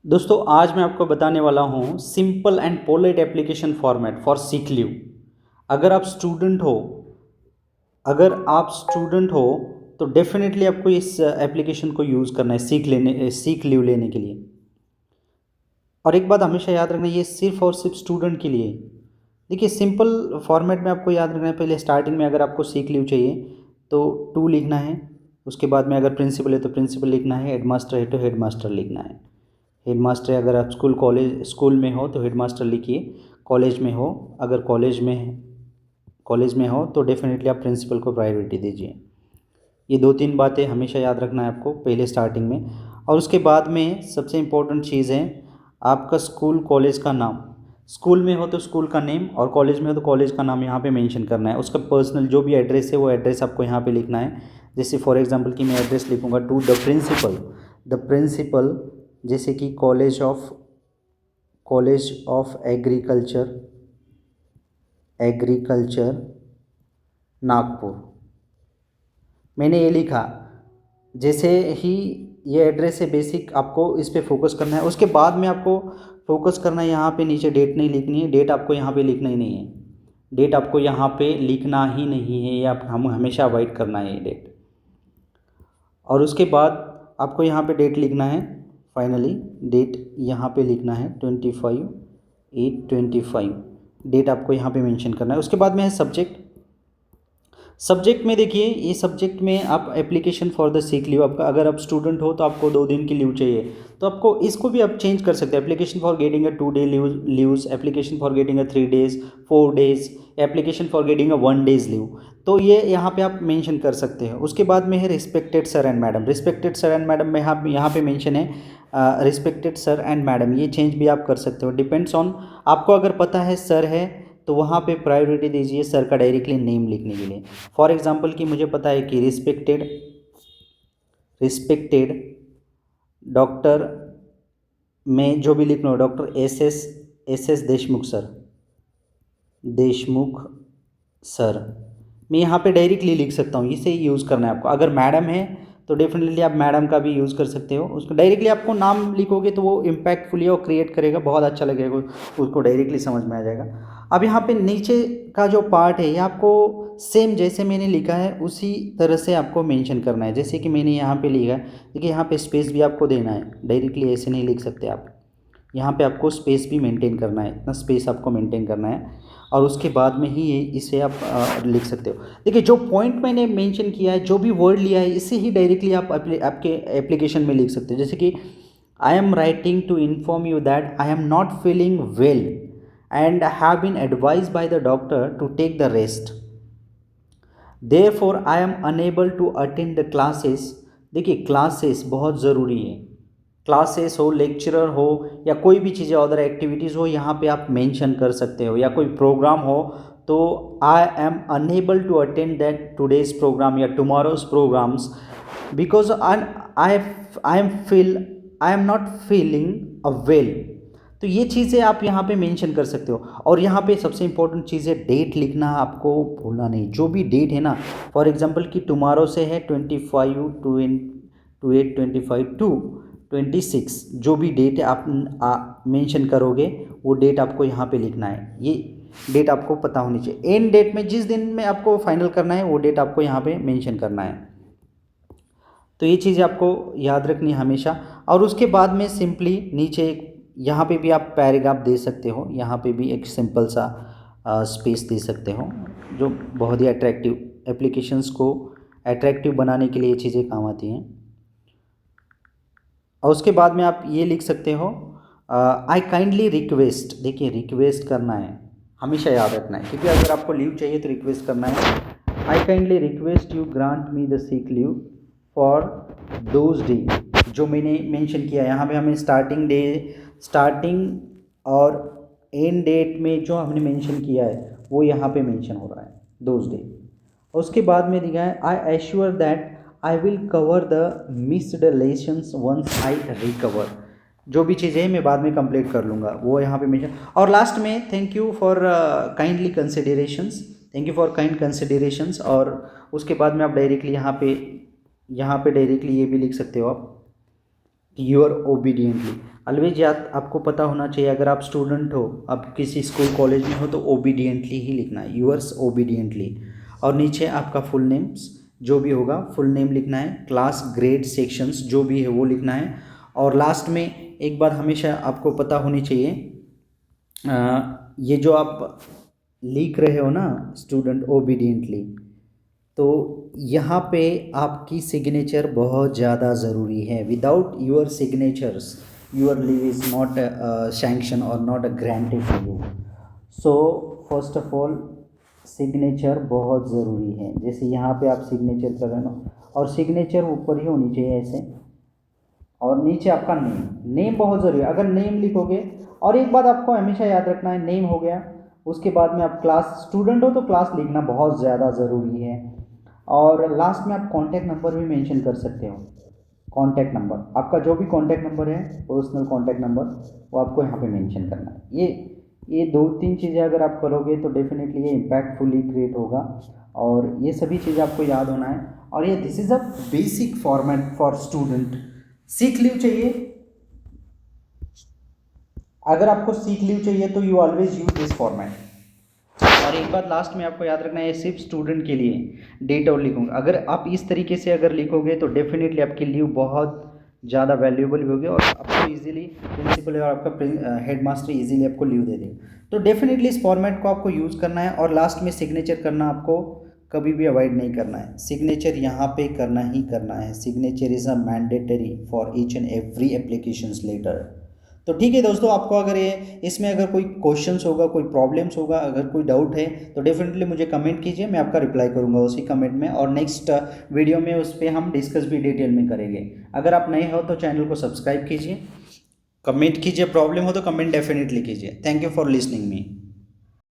दोस्तों आज मैं आपको बताने वाला हूँ simple and polite application format for seek leave. अगर आप स्टूडेंट हो अगर आप स्टूडेंट हो तो डेफिनेटली आपको इस एप्लीकेशन को यूज़ करना है सीक लीव लेने के लिए। और एक बात हमेशा याद रखना, ये सिर्फ और सिर्फ स्टूडेंट के लिए। देखिए सिंपल फॉर्मेट में आपको याद रखना है, पहले स्टार्टिंग में अगर आपको सीक लीव चाहिए तो टू लिखना है। उसके बाद में अगर प्रिंसिपल है तो प्रिंसिपल लिखना है, हेडमास्टर है तो हेडमास्टर लिखना है। हेडमास्टर है, अगर आप स्कूल में हो तो हेडमास्टर लिखिए। कॉलेज में हो, अगर कॉलेज में हो तो डेफिनेटली आप प्रिंसिपल को प्रायोरिटी दीजिए। ये दो तीन बातें हमेशा याद रखना है आपको पहले स्टार्टिंग में। और उसके बाद में सबसे इम्पोर्टेंट चीज़ है आपका स्कूल कॉलेज का नाम। स्कूल में हो तो स्कूल का नेम, और कॉलेज में हो तो कॉलेज का नाम यहाँ पे मेंशन करना है। उसका पर्सनल जो भी एड्रेस है वो एड्रेस आपको यहाँ पे लिखना है। जैसे फॉर एग्जांपल कि मैं एड्रेस लिखूँगा टू द प्रिंसिपल, जैसे कि कॉलेज ऑफ एग्रीकल्चर नागपुर, मैंने ये लिखा। जैसे ही ये एड्रेस है बेसिक, आपको इस पे फोकस करना है। उसके बाद में आपको फोकस करना है यहाँ पे, नीचे डेट नहीं लिखनी है। डेट आपको यहाँ पे लिखना ही नहीं है। डेट आपको यहाँ पे लिखना ही नहीं है, ये आप हम हमेशा अवॉइड करना है ये डेट। और उसके बाद आपको यहाँ पे डेट लिखना है। फाइनली डेट यहाँ पे लिखना है 25/8/25। डेट आपको यहाँ पे मेंशन करना है। उसके बाद में है सब्जेक्ट में देखिए, ये सब्जेक्ट में आप application for the seek leave, आपका अगर आप स्टूडेंट हो तो आपको 2 दिन की लीव चाहिए तो आपको इसको भी आप चेंज कर सकते हैं। Application for getting a 2 day leaves, application for getting a 3 days, 4 days, application for getting a 1 days leave. तो ये यहाँ पे आप मेंशन कर सकते हैं। उसके बाद में है respected sir and madam. Respected sir and madam में यहाँ पे मेंशन है रिस्पेक्टेड सर एंड मैडम। ये चेंज भी आप कर सकते हो, डिपेंड्स ऑन आपको। अगर पता है सर है तो वहाँ पे प्रायोरिटी दीजिए सर का डायरेक्टली नेम लिखने के लिए। फॉर एग्जांपल कि मुझे पता है कि रिस्पेक्टेड डॉक्टर, मैं जो भी लिख रहा हूँ doctor S S Deshmukh sir, मैं यहाँ पे डायरेक्टली लिख सकता हूँ। इसे यूज़ करना है आपको। अगर मैडम है तो डेफिनेटली आप मैडम का भी यूज़ कर सकते हो। उसको डायरेक्टली आपको नाम लिखोगे तो वो इम्पैक्टफुली वो क्रिएट करेगा, बहुत अच्छा लगेगा, उसको डायरेक्टली समझ में आ जाएगा। अब यहाँ पे नीचे का जो पार्ट है ये आपको सेम जैसे मैंने लिखा है उसी तरह से आपको मेंशन करना है। जैसे कि मैंने यहाँ पे लिखा है, देखिए यहाँ पे स्पेस भी आपको देना है, डायरेक्टली ऐसे नहीं लिख सकते आप। यहाँ पे आपको स्पेस भी मेंटेन करना है, इतना स्पेस आपको मेंटेन करना है। और उसके बाद में ही ये इसे आप लिख सकते हो। देखिए जो पॉइंट मैंने मेंशन किया है, जो भी वर्ड लिया है, इसे ही डायरेक्टली आप आपके एप्लीकेशन में लिख सकते हो। जैसे कि I am writing to inform you that I am not feeling well and have been advise by the doctor to take the rest, therefore I am unable to attend the classes. देखिए classes बहुत ज़रूरी है। Classes हो, lecturer हो, या कोई भी चीज़ें अदर एक्टिविटीज़ हो, यहाँ पे आप मेंशन कर सकते हो। या कोई प्रोग्राम हो तो I am unable to attend that today's program या tomorrow's programs because I am not feeling a well. तो ये चीज़ें आप यहाँ पे मेंशन कर सकते हो। और यहाँ पे सबसे इंपॉर्टेंट चीज़ है डेट लिखना, आपको भूलना नहीं। जो भी डेट है ना, फॉर एग्जांपल कि टुमारो से है 25/8/25 जो भी डेट है आप मेंशन करोगे वो डेट आपको यहाँ पे लिखना है। ये डेट आपको पता होनी चाहिए। एंड डेट में जिस दिन में आपको फाइनल करना है वो डेट आपको यहाँ पे मेंशन करना है। तो ये चीज़ें आपको याद रखनी है हमेशा। और उसके बाद में सिंपली नीचे यहाँ पे भी आप पैराग्राफ दे सकते हो। यहाँ पे भी एक सिंपल सा स्पेस दे सकते हो, जो बहुत ही अट्रैक्टिव एप्लीकेशंस को अट्रैक्टिव बनाने के लिए ये चीज़ें काम आती हैं। और उसके बाद में आप ये लिख सकते हो आई काइंडली रिक्वेस्ट। देखिए रिक्वेस्ट करना है, हमेशा याद रखना है, क्योंकि अगर आपको लीव चाहिए तो रिक्वेस्ट करना है। आई kindly request you grant me the seek leave for those day. जो मैंने मेंशन किया यहाँ पे, हमें स्टार्टिंग और एंड डेट में जो हमने मेंशन किया है वो यहाँ पे मेंशन हो रहा है, दोज डे। उसके बाद में दिखा है I assure that I will cover the missed lessons once I recover. जो भी चीज़ें मैं बाद में कंप्लीट कर लूँगा वो यहाँ पे मेंशन। और लास्ट में thank you for kindly considerations, thank you for kind considerations. और उसके बाद में आप डायरेक्टली यहाँ पे डायरेक्टली ये भी लिख सकते हो आप योर ओबीडियंटली, ऑलवेज याद आपको पता होना चाहिए, अगर आप स्टूडेंट हो, आप किसी स्कूल कॉलेज में हो, तो ओबीडियंटली ही लिखना है, यूअर्स ओबीडियंटली। और नीचे आपका फुल नेम्स जो भी होगा फुल नेम लिखना है, क्लास ग्रेड सेक्शंस जो भी है वो लिखना है। और लास्ट में एक बात हमेशा आपको पता होनी चाहिए, ये जो आप लिख रहे हो ना स्टूडेंट ओबीडियंटली, तो यहाँ पे आपकी सिग्नेचर बहुत ज़्यादा ज़रूरी है। Without your signatures your leave is not sanction और not granted to you. So first of all signature बहुत ज़रूरी है। जैसे यहाँ पे आप सिग्नेचर कर रहे हो ना, और सिग्नेचर ऊपर ही होनी चाहिए ऐसे, और नीचे आपका नेम, नेम बहुत ज़रूरी है। अगर नेम लिखोगे, और एक बात आपको हमेशा याद रखना है, नेम हो गया, उसके बाद में आप क्लास स्टूडेंट हो तो क्लास लिखना बहुत ज़्यादा ज़रूरी है। और लास्ट में आप कॉन्टैक्ट नंबर भी मेंशन कर सकते हो। कॉन्टैक्ट नंबर आपका जो भी कॉन्टैक्ट नंबर है, पर्सनल कॉन्टैक्ट नंबर, वो आपको यहाँ पे मेंशन करना है। ये 2-3 चीज़ें अगर आप करोगे तो डेफिनेटली ये इम्पैक्टफुली क्रिएट होगा। और ये सभी चीज़ें आपको याद होना है। और ये this is a basic format for student. Seek leave चाहिए, अगर आपको सीक लीव चाहिए तो you always use this format. और एक बात लास्ट में आपको याद रखना है, सिर्फ स्टूडेंट के लिए डेट और लिखूंगा। अगर आप इस तरीके से अगर लिखोगे तो डेफिनेटली आपकी लीव बहुत ज़्यादा वैल्यूएबल होगी, और आपको इजीली प्रिंसिपल और आपका हेडमास्टर इजीली आपको लीव दे देगा। तो डेफिनेटली इस फॉर्मेट को आपको यूज़ करना है। और लास्ट में सिग्नेचर करना आपको कभी भी अवॉइड नहीं करना है, सिग्नेचर यहाँ पे करना ही करना है। Signature is a mandatory for each and every applications letter. तो ठीक है दोस्तों, आपको अगर ये इसमें अगर कोई क्वेश्चंस होगा, कोई प्रॉब्लम्स होगा, अगर कोई डाउट है तो डेफिनेटली मुझे कमेंट कीजिए, मैं आपका रिप्लाई करूंगा उसी कमेंट में। और नेक्स्ट वीडियो में उस पर हम डिस्कस भी डिटेल में करेंगे। अगर आप नए हो तो चैनल को सब्सक्राइब कीजिए, कमेंट कीजिए, प्रॉब्लम हो तो कमेंट डेफिनेटली कीजिए। Thank you for listening me.